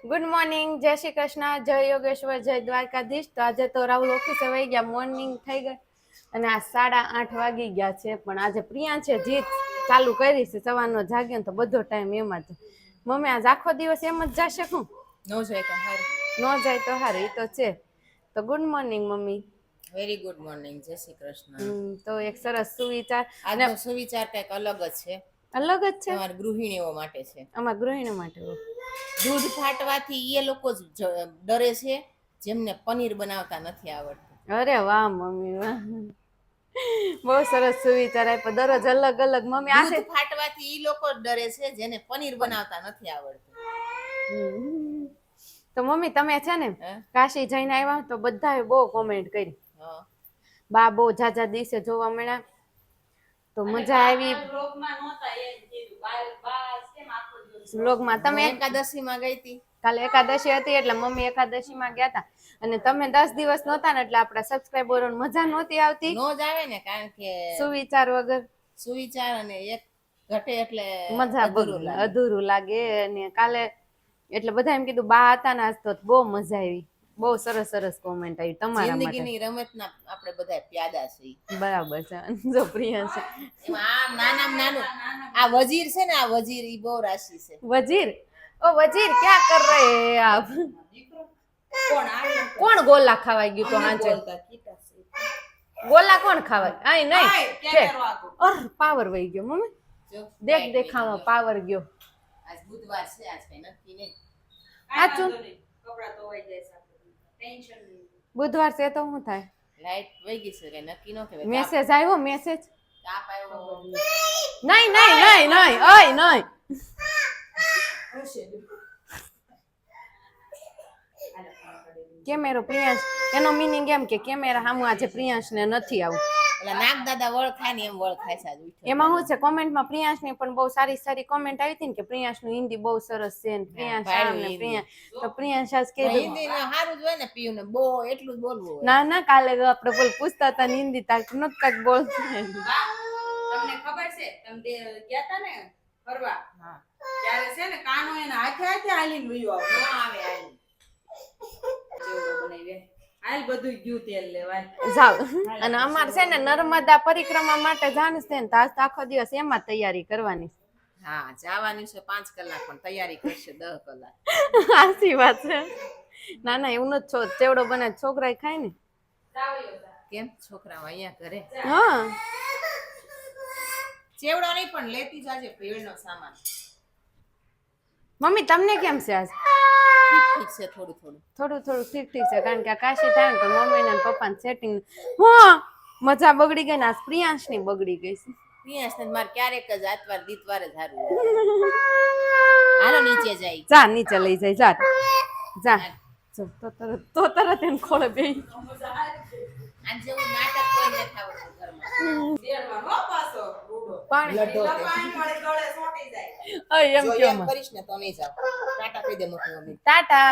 Good morning, જય શ્રી કૃષ્ણ, જય યોગેશ્વર, જય દ્વારકાધીશ. તો આજે તો રાહુલ ઓફિસે વહી ગયા, મોર્નિંગ થઈ ગઈ અને આ 8:30 વાગી ગયા છે. પણ આજે પ્રિયા છે જીત ચાલુ કરી છે, સવારનો જાગ્યો ને તો બધો ટાઈમ એમ જ. મમ્મી આજ આખો દિવસ એમ જ જશે? શું નો જાય તો હારું, ન જાય તો હારું, એ તો છે. તો good morning mummy. Very good morning, જય શ્રી કૃષ્ણ. તો એક સરસ સુવિચાર, આજનો સુવિચાર કંઈક અલગ જ છે, અલગ જ છે. તમારી ગૃહિણીઓ માટે છે. અમારા ગૃહિણીઓ માટે દૂધ ફાટવાથી એ લોકો જ ડરે છે જેમને પનીર બનાવતા નથી આવડતું. અરે વાહ મમ્મી વાહ, બહુ સરસ સુવિચાર આપ્યો. દરરોજ અલગ અલગ. મમ્મી આ દૂધ ફાટવાથી ઈ લોકો જ ડરે છે જેને પનીર બનાવતા નથી આવડતું. તો મમ્મી તમે છે ને કાશી જઈને આવ્યા તો બધાએ બહુ કોમેન્ટ કરી, બા બહુ જાજા દિવસે જોવા મળ્યા તો મજા આવી. વ્લોગમાં તમે એકાદશીમાં ગઈ હતી, કાલે એકાદશી હતી એટલે મમ્મી એકાદશીમાં ગયા હતા અને તમે 10 દિવસ નહોતા ને એટલે આપણા સબસ્ક્રાઇબરોને મજા નહોતી આવતી. નો જ આવે ને, કારણ કે સુવિચાર વગર સુવિચાર અને એક ઘટે એટલે મજા અધૂરું લાગે. અને કાલે એટલે બધા એમ કીધું બા હતા ને આજ તો બહુ મજા આવી. બહુ સરસ સરસ કોમેન્ટ આવી તમારા માટે. જિંદગીની રમતના આપણે બધા પ્યાદા છીએ. બરાબર છે. જો પ્રિય છે એમાં નાનામાં નાનું આ વજીર છે ને, આ વજીર ઈ બહુ રાશિ છે. વજીર, ઓ વજીર ક્યાં કર રહે આપ? કોણ ગોલા ખાવાઈ ગયું તો હાંચે? ગોલા કોણ ખાવાય? આય નહીં, પાવર વહી ગયો મમ્મી. દેખ દેખામાં પાવર ગયો. આજ બુધવાર છે, આજ કઈ નક્કી નહીં. આચું બુધવાર છે તો શું થાય? લાઈટ વહી ગઈ છે, કઈ નક્કી ન કહેવાય. મેસેજ આવ્યો, મેસેજ તાપ આવ્યો. નહીં નહીં નહીં નહીં, ઓય નહીં. કેમેરો પ્રિયાંશ, એનો મીનિંગ એમ કે કેમેરા સામું આજે પ્રિયાંશને નથી આવું. એટલે નાગ દાદા વળખાય ને એમ વળખાય છે આજે. એમાં શું છે, કોમેન્ટમાં પ્રિયાંશની પણ બહુ સારી સારી કોમેન્ટ આવી હતી ને કે પ્રિયાંશનું હિન્દી બહુ સરસ છે ને પ્રિયાંશ આમ ને પ્રિયાંશ. તો પ્રિયાંશ આજ કીધું હિન્દી સારું જ હોય ને, પીયું ને બહુ એટલું જ બોલવું હોય. ના ના, કાલે આપણે બોલ પૂછતા હતા ને હિન્દી તાર નત કાક બોલતું. તમને ખબર છે, તમે ગયા તા ને ફરવા, ત્યારે છે ને કાનો એના હાથે હાથે હાલીને વયો આવે હાલી જેવડો બનાવી હાલ બધું ગયું તેલ લેવા જાવ. અને અમાર છે ને નર્મદા પરિક્રમા માટે જાણસ છે ને તો આજ તો આખો દિવસ એમાં તૈયારી કરવાની. હા, જવાનું છે 5 કલાક પણ તૈયારી કરશે 10 કલાક. સાચી વાત છે. ના ના, એવું જ છો, ચેવડો બને છોકરા ખાય ને. કેમ છોકરાઓ અહીંયા ઘરે? હા, ચેવડો નહીં પણ લેતી જાજે ભેળનો સામાન. મમ્મી તમને કેમ છે આજ? ઠીક છે, થોડું થોડું થોડું થોડું ઠીક ઠીક છે, કારણ કે આ કાશી થાય ને તો મમ્મી ને પપ્પાને સેટિંગ હા મજા બગડી ગઈ ને આજ પ્રિયાંશ ની બગડી ગઈ છે. પ્રિયાંશ ને મારે ક્યારેક જ આતવાર દીતવાર જ હારું. હાલો નીચે જાય. જા નીચે લઈ જાય, જા જા. તો તરત એને ખોળે બેહી. આજ જેવું નાટક કોઈ નથી આવડતું ઘરમાં. દેડમાં નો પાછો રૂડો પાણી પાણી વાળી ગળે સોટી જાય. અય એમ જો કેમ એમ કરીશ ને તો નહીં જાવ. ટાટા કહી દે મોટી મમ્મી. ટાટા.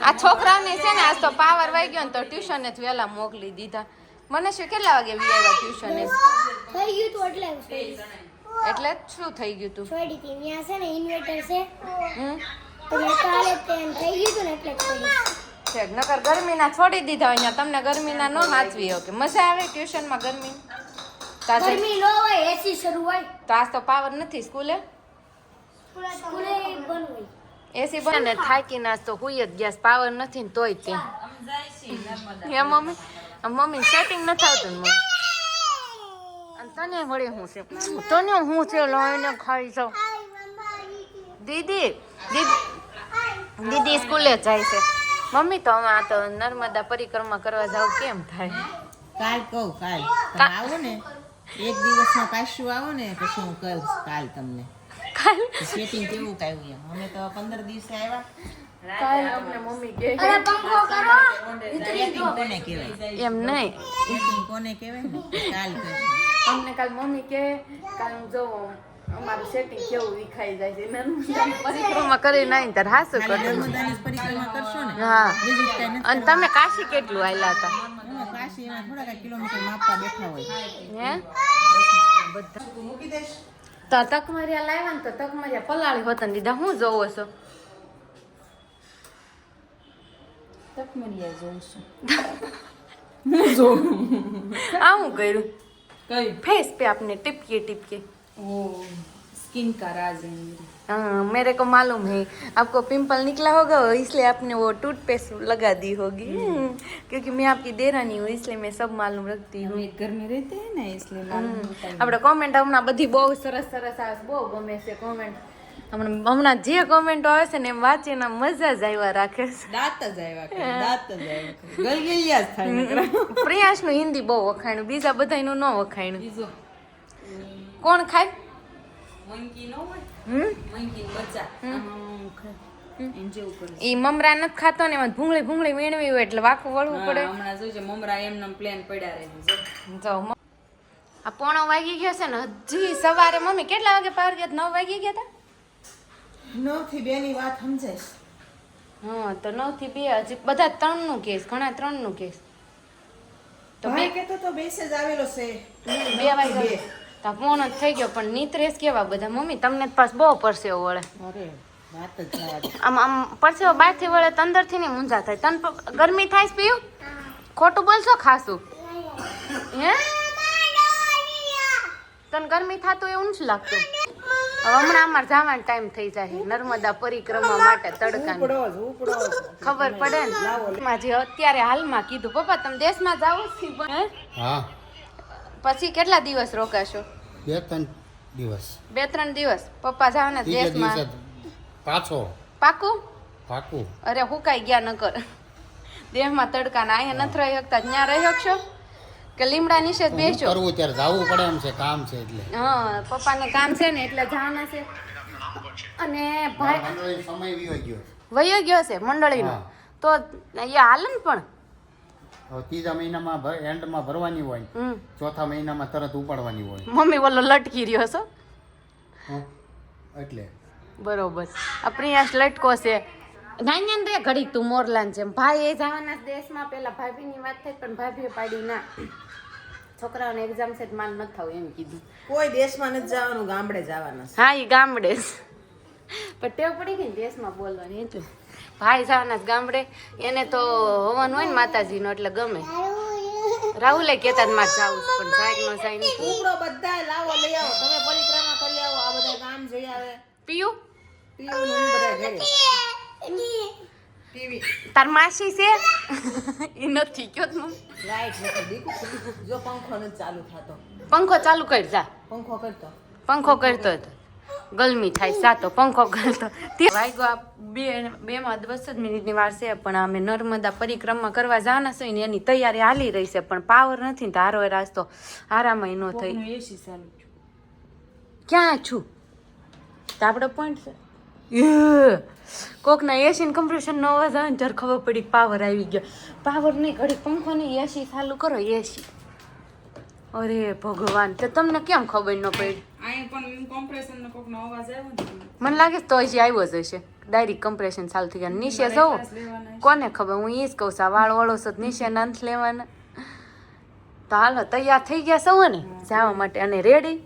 આ છોકરાને છે ને આજ તો પાવર વહી ગયો ને તો ટ્યુશન જ વહેલા મોકલી દીધા. મને શું કેટલા વાગે આવ્યા ટ્યુશન? થઈ ગયું તું એટલે શું થઈ ગયું તું? છોડી હતી ત્યાં છે ને ઇન્વર્ટર છે તો મેં કાલે તેમ થઈ ગયું તું ને એટલે છોડી. નકર ગરમીના છોડી દીધા અહીંયા. તમને ગરમીના નો નાચવી હોય કે મજા આવે ટ્યુશનમાં ગરમી? ગરમી નો હોય, એસી શરૂ હોય. તો આજ તો પાવર નથી સ્કૂલે? સ્કૂલે બંધ હોય. એસી બંધ ને થાકી નાસ તો હુઈ જ ગેસ પાવર નથી ને તોય તે હે મમ્મી. મમ્મી સેટિંગ નથી આવતું ને મમ્મી. અને તને વળી હું છે, તને હું છે લઈને ખાઈ જાઉં. દીદી દીદી સ્કૂલે જાય છે મમ્મી. તો અમે આ તો નર્મદા પરિક્રમા કરવા જાવ કેમ થાય? કાલ કહું, કાલ તમે આવો ને એક દિવસમાં પાછું આવો ને પછી હું કહું કાલ તમને સેટિંગ કેવું કાવ્યું એમ. અમે તો 15 દિવસે આવ્યા. કાલ અમને મમ્મી કહે અરે પંખો કરો. સેટિંગ કોને કહેવાય? એમ નહીં, સેટિંગ કોને કહેવાય ને કાલ કહીશું. અમને કાલ મમ્મી કે કાલ હું જોઉં અમારું સેટિંગ કેવું વિખાઈ જાય છે. નર્મદા પરિક્રમા કરી નાઈ તાર હાસુ કાલે કરી. નર્મદાની પરિક્રમા કરશો ને? હા. બીજું જ કાંઈ નથી. અને તમે કાશી કેટલું આયલા હતા? એમાં કાશી એમાં થોડાક કિલોમીટર માપવા બેઠા હોય. હે તો તકમરિયા લાવ્યા ને તો તકમરિયા પલાળી હોતન દીધા. હું જોવો છો? તકમરિયા જોઉં છું હું જોઉં આ હું કર્યું કઈ फेस पे आपने टिपके टिपके ओ स्किन का राज है मेरी हाँ मेरे को मालूम है आपको पिंपल निकला होगा इसलिए आपने वो टूथपेस्ट लगा दी होगी क्योंकि मैं आपकी देरानी हूँ इसलिए मैं सब मालूम रखती हूँ हम एक घर में रहते हैं ना इसलिए मालूम होता है આપણે કોમેન્ટ હમણાં બધી બહુ સરસ સરસ આવે છે, બહુ ગમે છે કોમેન્ટ. હમણાં જે કોમેન્ટો આવે છે ને એમ વાંચીને મજા જ આવ્યા રાખે છે. દાંત જ આવ્યા કરે દાંત જ આવ્યા કરે ગલગલિયા જ થાય નકરા. પ્રિયાંશનું હિન્દી બહુ વખાણ્યું, બીજા બધાયનું ન વખાણ્યું. બીજો કોણ ખાય? મંકી ન હોય હમ મંકી બચ્ચા આમ ખાય એમ જેવું કરે ઈ મમરા નથી ખાતો ને એમાં ભૂંગળી ભૂંગળી વીણવી હોય એટલે વાંકું વળવું પડે. હમણાં જોઈજો મમરા એમનેમ પ્લેન પડ્યા રહે છે જો આ 9 વાગી ગયો છે ને હજી સવારે મમ્મી કેટલા વાગે પાર ગયા? 9 વાગી ગયા હતા. 9 થી 2 ની વાત સમજાય. હા તો 9 થી 2 હજી બધા 3 નું કેસ, ઘણા 3 નું કેસ. તો ભાઈ કેતો તો મેસેજ આવેલો છે 2 વાગ્યા તો ફોન જ થઈ ગયો. પણ નીતરેશ કેવા બધા મમ્મી તમને જ પાસ બહુ પરસેવો વળે. અરે વાત જ જવા દે. આમ પરસેવો બહારથી વળે તો અંદરથી નહીં મૂંઝા થાય. તને ગરમી થાય છે પીયું? ખોટું બોલશો ખાસું હે? તને ગરમી થતું એવું નથી લાગતું? હવે હમણાં અમારે જવાનો ટાઈમ થઈ જાય નર્મદા પરિક્રમા માટે તડકાની. ઉપડો ખબર પડે ને માજી અત્યારે હાલમાં કીધું પપ્પા તમે દેશમાં જાઓ છો હે? હા પછી કેટલા દિવસ રોકાશો? 2-3 દિવસ 2-3 દિવસ પપ્પા જવાના ત્રીજે દેશમાં દિવસે પાછો પાકું? પાકું. અરે હુકાઈ ગયા નકર દેહમાં તડકાના અહીંયા નથી રહી શકતા. ત્યાં રહી શકશો કે લીમડા નીચે જ શું બેસજો? કરવું ત્યારે જવું પડે એમ છે, કામ છે એટલે. હા પપ્પાને કામ છે ને એટલે જવાના છે. અને ભાઈ મંડળીનો સમય વિયો ગયો. વયો ગયો છે મંડળીનો હા. તો અહીંયા હાલે ને પણ હવે ત્રીજા મહિનામાં એન્ડમાં ભરવાની હોય, હમ ચોથા મહિનામાં તરત ઉપાડવાની હોય. મમ્મી બોલો લટકી રહ્યો છો હં? એટલે બરોબર. આ પ્રિયાંશ લટકો છે. નાન્યાન રે ઘડીક તું મોરલાન છે. ભાઈ એ જવાના છે દેશમાં. પેલા ભાભીની વાત થઈ પણ ભાભીએ પાડી ના. છોકરાઓને એક્ઝામ છે માન ન થવું એમ કીધું. કોઈ દેશમાં નથી જવાનું, ગામડે જવાના છે. હા એ ગામડે જ. પણ ટેવ પડી ગઈ ને દેશમાં બોલવાની એટલે. ભાઈ જવાના છે ગામડે. એને તો હવન હોય ને માતાજીનો એટલે ગમે. રાહુલે કહેતા જ મારે જાવું છે પણ જાય ન જાય નહીં. ઉપડો બધાય લાવો લઈ આવો, તમે પરિક્રમા કરી આવો, આ બધા ગામ જોઈ આવે. પીયું પીવું ને બધા ઘરે ટીવી તાર માસી છે એ નથી કયો તું. લાઈટ નથી દીકું. જો પંખો નથી ચાલુ થતો, પંખો ચાલુ કરી જા. પંખો કરતો પંખો કરતો હતો ગરમી થાય સાતો પંખો કરતો. તે વાગ્યો આ 2 માં 10 મિનિટની વાર છે પણ અમે નર્મદા પરિક્રમા કરવા જવાના છે ને એની તૈયારી હાલી રહી છે પણ પાવર નથી ને તારો રાસ્તો આરામય ન થઈ. એસી ચાલુ ક્યાં છું તો આપણે પોઈન્ટ છે કોકના એસી કમ્પ્રેશન નો અવાજ આવે ને ત્યારે ખબર પડી પાવર આવી ગયો. પાવર નહીં ઘડી પંખો નહીં એસી ચાલુ કરો એસી. અરે ભગવાન તો તમને કેમ ખબર ન પડી? અહીં પણ કોમ્પ્રેશન નો કોકનો અવાજ આવ્યો ને મને લાગે છે તો હજી આવ્યો જ હશે. ડાયરેક્ટ કમ્પ્રેશન ચાલુ થઈ ગયા. નીચે જવો કોને ખબર? હું એ જ કહું છું વાળ વાળો છો નીચે નાંથ લેવાના. તો હાલો તૈયાર થઈ ગયા સૌ ને જવા માટે અને રેડી?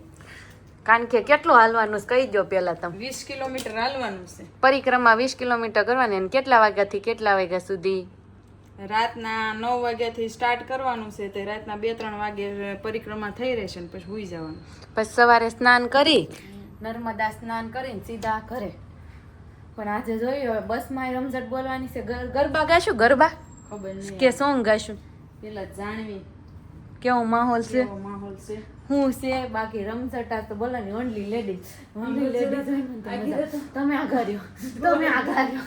કારણ કે કેટલું હાલવાનું છે કહી દો પેલા તમે. 20 કિલોમીટર હાલવાનું છે પરિક્રમા 20 કિલોમીટર કરવાની અને કેટલા વાગ્યાથી કેટલા વાગ્યા સુધી? રાતના 9 વાગ્યાથી સ્ટાર્ટ કરવાનું છે તે રાતના 2-3 વાગે પરિક્રમા થઈ રહેશે ને પછી સુઈ જવાનું. પછી સવારે સ્નાન કરી નર્મદા સ્નાન કરીને સીધા ઘરે. પણ આજે જોયું હવે બસમાં રમઝટ બોલવાની છે. ગરબા ગાશું? ગરબા ખબર નહીં કે સોંગ ગાશું? પેલા જાણવી કેવો માહોલ છે? કેવો માહોલ છે. હું છે બાકી રમઝટા તો બોલવાની ઓનલી લેડીઝ. ઓનલી લેડીઝ તમે આગા રહ્યો, તમે આગા રહ્યો.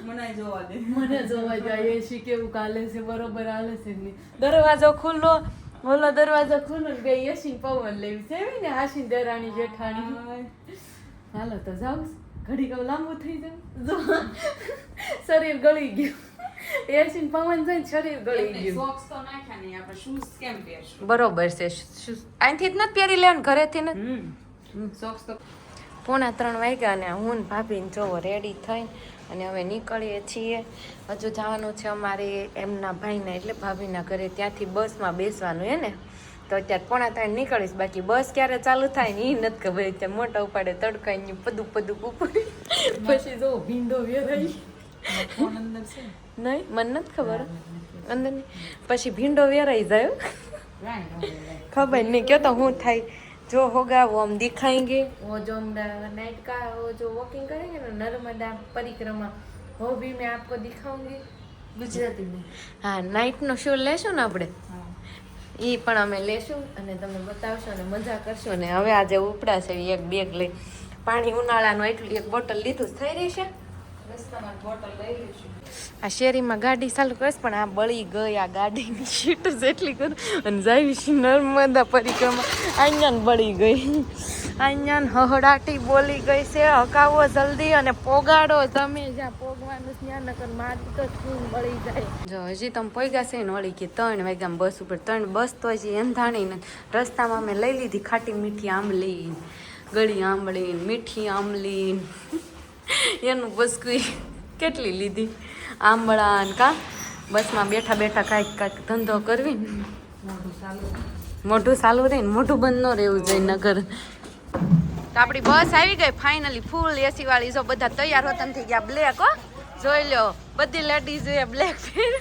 મને જોવા દે. મને જોવા જાય એસી કેવું કાલે છે બરોબર હાલે છે નહીં. દરવાજો ખુલ્લો ઓલો દરવાજો ખુલ્લો ને બે એસી પવન લેવી છે એવી ને આશી દેરાણી જેઠાણી. હાલો તો જાઉં ઘડી કહું લાંબુ થઈ જાય. શરીર ગળી ગયું. એસી પવન જાય શરીર ગળી ગયું. સોક્સ તો નાખ્યા નહીં આપણે શૂઝ કેમ પહેરશું? બરોબર છે. અહીંથી જ નથી પહેરી લેવાનું ઘરેથી ને. સોક્સ તો 2:45 વાગ્યા અને હું ને ભાભીને જોવો રેડી થઈને અને હવે નીકળીએ છીએ. હજુ જવાનું છે અમારે એમના ભાઈને એટલે ભાભીના ઘરે. ત્યાંથી બસમાં બેસવાનું હે ને તો અત્યારે 2:45 નીકળીશ. બાકી બસ ક્યારે ચાલુ થાય ને એ નથી ખબર. અત્યારે મોટા ઉપાડે તડકાઈ પદું પદું ઉપડી પછી જો ભીંડો વેરાઈ ફોન અંદર છે નહીં મને નથી ખબર અંદર નહીં. પછી ભીંડો વેરાઈ જાય હો. खबर नहीं क्यों तो हूँ थाई जो होगा वो हम दिखाएंगे वो जो हम नाइट का वो जो वॉकिंग करेंगे ना नर्मदा परिक्रमा वो भी मैं आपको दिखाऊंगी गुजराती में हाँ नाइट नो शो लेशो ने આપણે એ પણ અમે લેશું અને તમને બતાવશો અને મજા કરશો અને હવે આજે ઉપડા છે એક બેગ લઈ પાણી ઉનાળાનું એટલું એક બોટલ લીધું થઈ રહેશે રસ્તામાં બોટલ લઈ લઈશું આ શેરીમાં ગાડી ચાલુ કરીશ પણ આ બળી ગઈ આ ગાડીની સીટ જ એટલી કરું અને જાવી છે નર્મદા પરિક્રમા અહીંયા બળી ગઈ અહીંયા હહડાટી બોલી ગઈ છે હકાવો જલ્દી અને પોગાડો તમે જ્યાં પોગવાનું ત્યાં નકર મારી તો શું બળી જાય જો હજી તમે પોગ્યા છે ને વળી કે 3 વાગ્યામાં બસ ઉપર 3 બસ તો હજી એંધાણી ને રસ્તામાં અમે લઈ લીધી ખાટી મીઠી આંબલી ગળી આંબલી મીઠી આંબલી એનું બસકુઈ કેટલી લીધી આંબળા ને કા બસમાં બેઠા બેઠા કાંઈક કાંઈક ધંધો કરવી ને મોઢું ચાલુ રહે ને મોઢું બંધ ન રહેવું જોઈએ નગર તો આપણી બસ આવી ગઈ ફાઇનલી ફૂલ એસી વાળી જો બધા તૈયાર હોતા થઈ ગયા બ્લેક હો જોઈ લો બધી લેડીઝ એ બ્લેક પહેર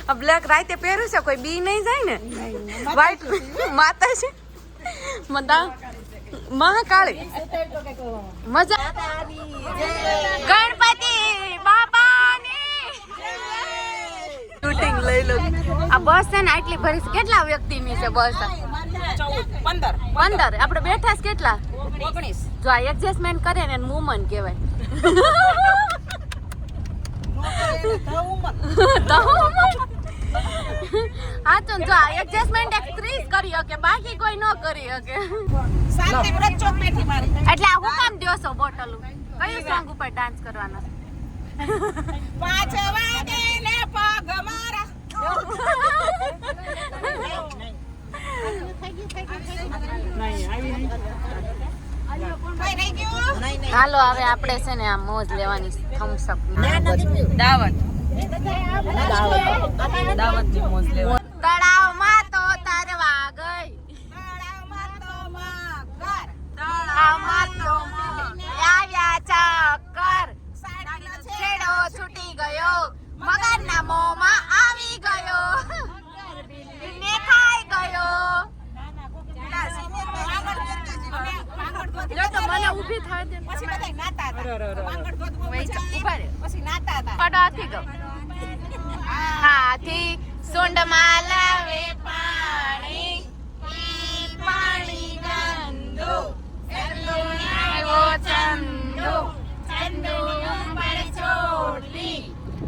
આ બ્લેક રાતે પહેર્યું છે કોઈ બી નહીં જાય ને વ્હાઈટ માતા છે મતા મહાકાળી મજા ગણપતિ બાપાની શૂટિંગ લઈ લો આ બસ છે ને આટલી ભરી છે કેટલા વ્યક્તિની છે બસ 15 આપણે બેઠા છે કેટલા 19 જો આ એડજસ્ટમેન્ટ કરે ને મૂવમેન્ટ કહેવાય હા તો જો આ એડજસ્ટમેન્ટ એક 30 કરી શકે બાકી કોઈ ન કરી શકે એટલે આ હું કામ દ્યો છો બોટલું કયું સોંગ ઉપર ડાન્સ કરવાનો 5 વાગે ને પગ મારા હાલો હવે આપણે છે ને આ મોજ લેવાની થમ્સ અપ દાવત ની મોજ લેવાની તળાવમાં તો તરવા ગઈ તળાવમાં તો આવ્યા ચક્કર છેડો છૂટી ગયો મગરના મોંમાં આવી ગયો ને ખાઈ ગયો જો તો મને ઊભી થાય દે પછી બધા નાતા હતા પડાથી ગયો હાથી સુંડમાં લાવે પાણી ઈ પાણી ગંદુ ચંદુ આવ્યો ચંદુ ચંદુ ઉપર ચોટલી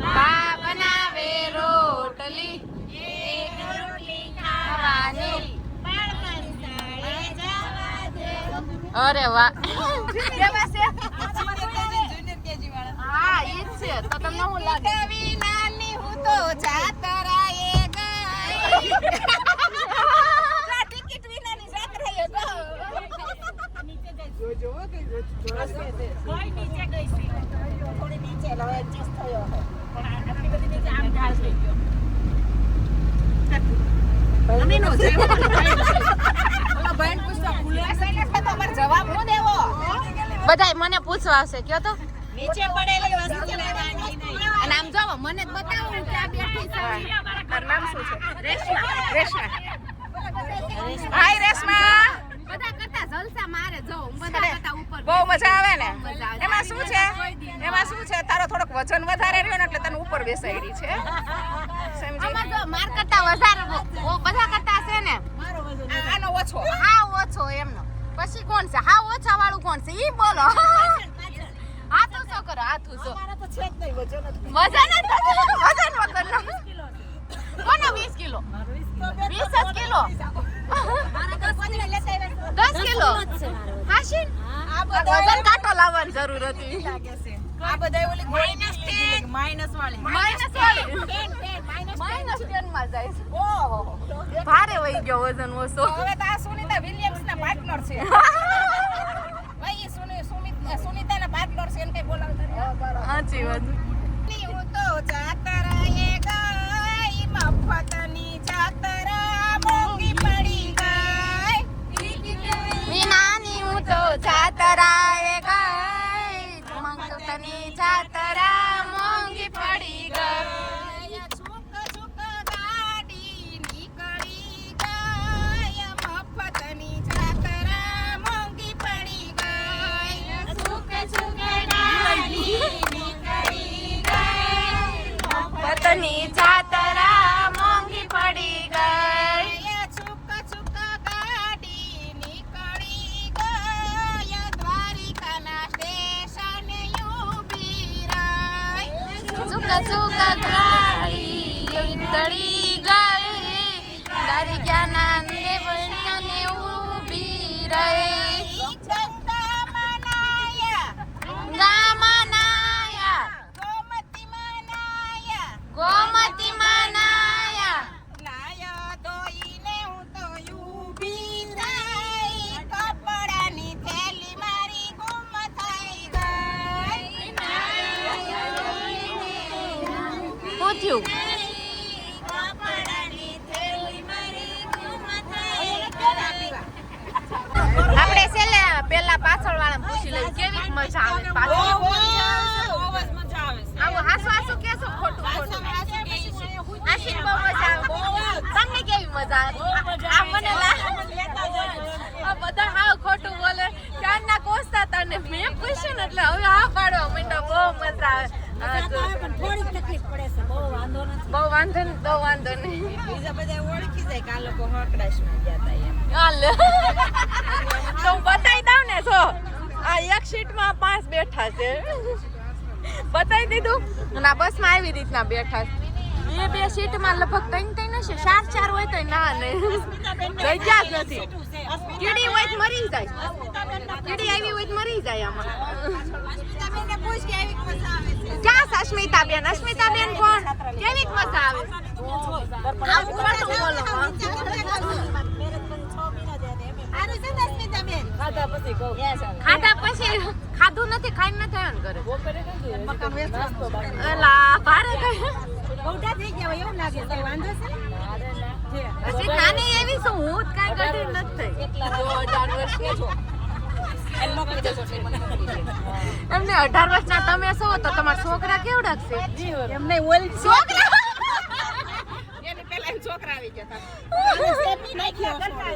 બા બનાવે રોટલી એક રોટલી ખાવાની અરે વાહ કેવા છે હા ઈ છે તો તમને શું લાગે કવિ નાની હું તો જાતરાએ ગઈ ટિકિટ વિનાની જાતરાએ ગઈ જોજો કઈ કોઈ નીચે ગઈ છે થોડી નીચે લો એડજસ્ટ થયો હે પણ આટલી બધી નીચે આમ ઢાળ થઈ ગયો અમે નો જેવો બધાય મને પૂછવા આવશે કયો તો નીચે પડેલી વસ્તુ લેવાની નહીં અને આમ જોવો મને જ બતાવો હું ક્યાં બેઠી છું તારું નામ શું છે રેશમા હાય રેશમા બધા કરતા જલસા મારે જો હું બધા કરતા ઉપર બહુ મજા આવે ને એમાં શું છે તારો થોડોક વજન વધારે રહ્યો ને એટલે તને ઉપર બેસાડી છે સમજી આમાં જો માર કરતા વધારે ઓ બધા કરતા છે ને મારો વજન આનો ઓછો હા ઓછો એમનો પછી કોણ છે હા ઓછા વાળું કોણ છે ઈ બોલો હાથું શું કરો હાથું શું અમારા તો છે જ નહીં વજન વગરનો કોનો 20 કિલો 20 કિલો મારા 10 કિલો હાશીન આ વજન કાટો લાવવાની જરૂર હતી લાગે છે આ બધાય ઓલી માઈનસ વાળી માઈનસ 10 માં જાય છે ઓહો ભારે વઈ ગયો વજન ઓછો હવે તો આ સુનિતા વિલિયમ્સ ના પાર્ટનર છે ભાઈ સુનિતા ના પાર્ટનર છે એમ કઈ બોલાવતા સાચી વાત હું તો જાતરાએ ગઈ મફતની જાતરા મોંઘી પડી ગઈ વિનાની હું તો જાતરાએ ગઈ મફતની જાતરા મોંઘી સુગગરાઈ તળી ગઈ તારી જ્ઞાન દેવને ઊભી રહે ગામનાયા ગોમતી માનાયા લાયો દોઈને હું તો ઊભી રહી કપડાની થેલી મારી ગુમ થઈ ગઈ શું થયું કપડાની થેલી મારી ગુમ થઈ આપણે છેલ્લે પેલા પાછળ વાળા પૂછી લઈએ કેવી મજા આવે પાછળ આવું હાસુ હાસુ કેસો ખોટું ખોટું આશીન બહુ મજા આવે તમને કેવી મજા આવે આ મને આ બધા હાવ ખોટું બોલે ક્યારના કોસતા તને મેં પૂછ્યું ને એટલે હવે હા પાડવા માંડ્યા બહુ મજા આવે બહુ વાંધો નહીં તો વાંધો નહીં બીજા બધા ઓળખી જાય કે આ લોકો હકડાશમાં ગયા તા એમ હાલ તો હું બતાવી દઉં ને જો આ એક સીટમાં 5 બેઠા છે બતાવી દીધું અને આ બસમાં આવી રીતના બેઠા છે બે સીટમાં લગભગ 3 હશે 4 હોય તો ના નહીં જગ્યા જ નથી કીડી હોય તો મરી જાય કીડી આવી હોય તો મરી જાય આમાં ક્યાં છે અસ્મિતાબેન અસ્મિતાબેન કોણ કેવી મજા આવે આમ ખોટું બોલો ખાધા પછી ખાધું નથી ખાઈને નથી આવ્યો ને ઘરે એલા ભારે હજી નાની એવી શું હું જ કાંઈ ગઢી નથી થઈ 18 વર્ષની છો એમને 18 વર્ષના તમે છો તો તમારા છોકરા કેવડા છે એમને ઓલ છોકરા એની પેલા એન છોકરા આવી ગયા હતા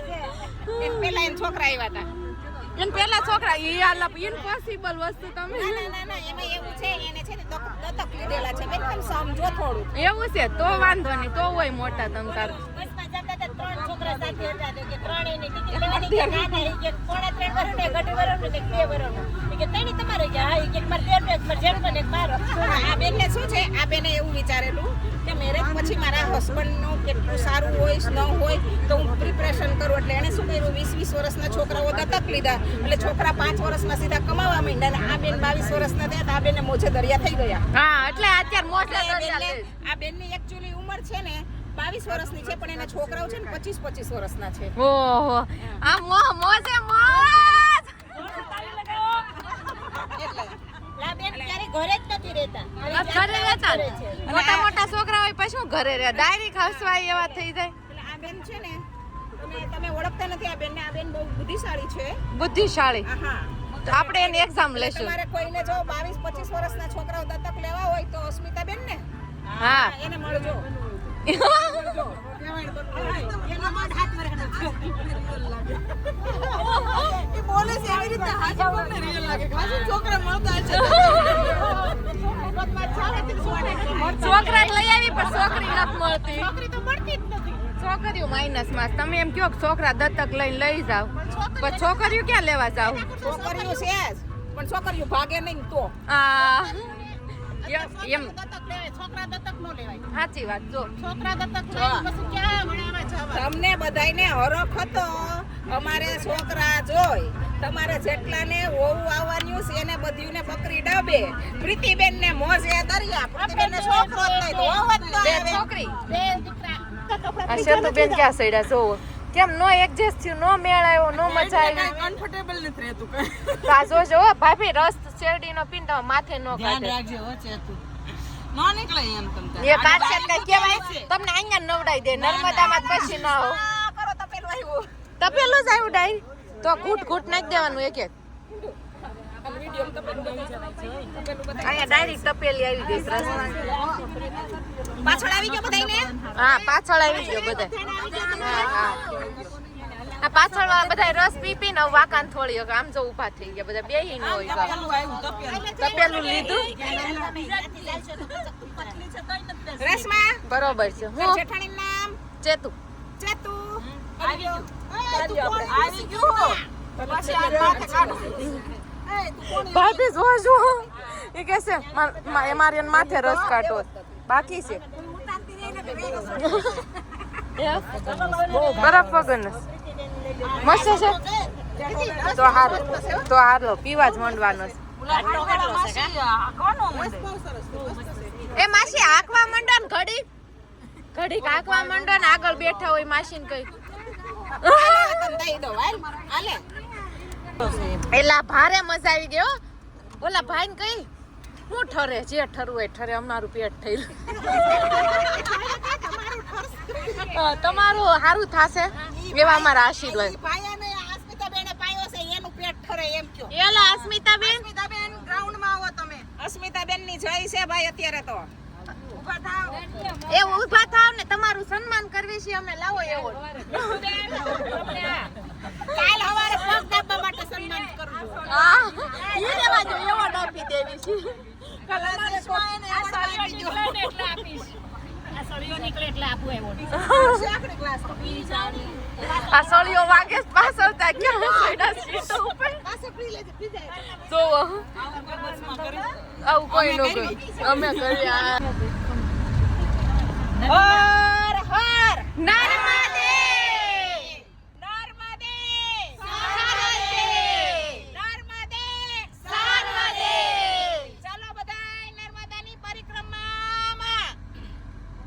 એન પેલા એન છોકરા આવ્યા હતા એન પેલા છોકરા એ આલા ઇમ્પોસિબલ વસ્તુ તમે ના એમાં એવું છે એને છે ને દત્તક લીધેલા છે બેન તમે સમજો થોડું એવું છે તો વાંધો નહીં તો હોય મોટા તમ તાર બસમાં જતા હતા 3 છોકરા સાથે હતા કે 3 એની ટિકિટ લેવાની કે ના કે 3.5 વર્ષ ને ગઢ વર્ષ ને 2 વર્ષ કે તેની તમારે કે હા કે માર દેર ને માર જેઠ ને મારો આ બેન ને શું છે આ બેને એવું વિચારેલું કે મેરેજ પછી મારા હસબન્ડ નું કેટલું સારું હોય ન હોય તો હું પ્રિપરેશન કરું એટલે એને શું કર્યું 20 વર્ષના છોકરાઓ દત્તક લીધા એટલે છોકરા 5 વર્ષમાં સીધા કમાવા માંડ્યા અને આ બેન 22 વર્ષના થયા તો આ બેન મોજે દરિયા થઈ ગયા હા એટલે અત્યારે મોટે આ બેનની એકચ્યુઅલી ઉંમર છે ને 22 વર્ષની છે પણ એના છોકરાઓ છે ને 25 વર્ષના છે ઓહો આ મોજે મોજ લા બેન ક્યારે ઘરે જ નથી રહેતા ઘરે રહેતા મોટા મોટા છોકરા હોય પછી શું ઘરે રહે ડાયરેક્ટ હસવાય એવા થઈ જાય એટલે આ બેન છે ને તમે ઓળખતા નથી આ બેનને આ બેન બહુ બુદ્ધિશાળી છે બુદ્ધિશાળી હા તો આપણે એની એક્ઝામ લેશું તમારે કોઈને જો 22-25 વર્ષના છોકરાઓ દત્તક લેવા હોય તો અસ્મિતા બેન ને હા એને મળજો છોકરા લઈ આવી પણ છોકરી નથી મળતી છોકરીઓ માઇનસ માં તમે એમ કહો કે છોકરા દત્તક લઈને લઈ જાવ પણ છોકરીઓ ક્યાં લેવા જાવ છોકરીઓ છે જ પણ છોકરીઓ ભાગે નહીં તો આ એમ છોકરા દત્તક નો લેવાય સાચી વાત જો છોકરા દત્તક પછી ક્યાં ભણાવવા જવા તમને બધાયને હરખ હતો અમારે છોકરા જોઈ તમારે જેટલાને વહુ આવવાનું છે એને બધીને બકરી ડબે પ્રીતિબેન ને મોજે દરિયા પ્રીતિબેન ને છોકરો જ નહીં તો વહુ જ ન બે આવે છોકરી બેન દીકરા આ શેતુબેન ક્યાં સડ્યા જોવો કેમ નો એડજસ્ટ થયું નો મેળ આવ્યો નો મજા આવી કમ્ફર્ટેબલ નથી રહેતું તા જોજો ભાભી રસ શેરડીનો પીંડો માથે નો કાઢે રાખજે હો ચેતુ ન નીકળે એમ તમ એ કાઢશે કઈ કહેવાય તમને અહીંયા નવડાઈ દે નર્મદામાં પછી ના હો કરો તો પેલું આવ્યું તપેલું જ આવ્યું ડાઈ તો ઘૂટ ઘૂટ નાખી દેવાનું એક એક અહીંયા ડાયરેક્ટ તપેલી આવી ગઈ રસમાં પાછળ આવી ગયો બધાયને હા પાછળ આવી ગયો બધા હા આ પાછળ વાળા બધા રસ પી પી ને વાકાન થોડી આમ જો ઊભા થઈ ગયા બધા બેહી ન હોય તપેલું લીધું રેશમા બરોબર છે હું જેઠાણી નામ ચેતુ ચેતુ આવી ગયું ભાભી જો એ કે છે મારી એને માથે રસ કાઢો બાકી છે બરફ વગર મસ્ત છે તો હારો પીવા જ માંડવાનો એ માસી હાંકવા માંડો ને ઘડી હાંકવા માંડો ને આગળ બેઠા હોય માસી ને કઈ એલા ભારે મજા આવી ગયો ઓલા ભાઈ ને કઈ હું ઠરે જે ઠરવું હોય ઠરે અમારું પેટ થયેલું તમારું સારું થશે એવા અમારા આશીર્વાદ એલા અસ્મિતાબેન ગ્રાઉન્ડમાં આવો તમે અસ્મિતાબેન ની જય છે ભાઈ અત્યારે તો એ ઊભા થાવ ને તમારું સન્માન કરવી છે અમે લાવો એવો કાલ હવારે પગ દાબવા માટે સન્માન કરજો હા ઈ લેવા જો એવો આપી દેવી છે કાલ અમારે સ્વાયને એવો આપી દો એટલે આપીશ આ સળિયો નીકળે એટલે આપું એવો આખરે ક્લાસ પી જાણી આ સળિયો વાગે પાછળ તા ક્યાં સઈડા સીટ ઉપર પાછળ પી લેજે પી જાય તો આવું કોઈ નો કરી અમે કરી હર હર નારાયણ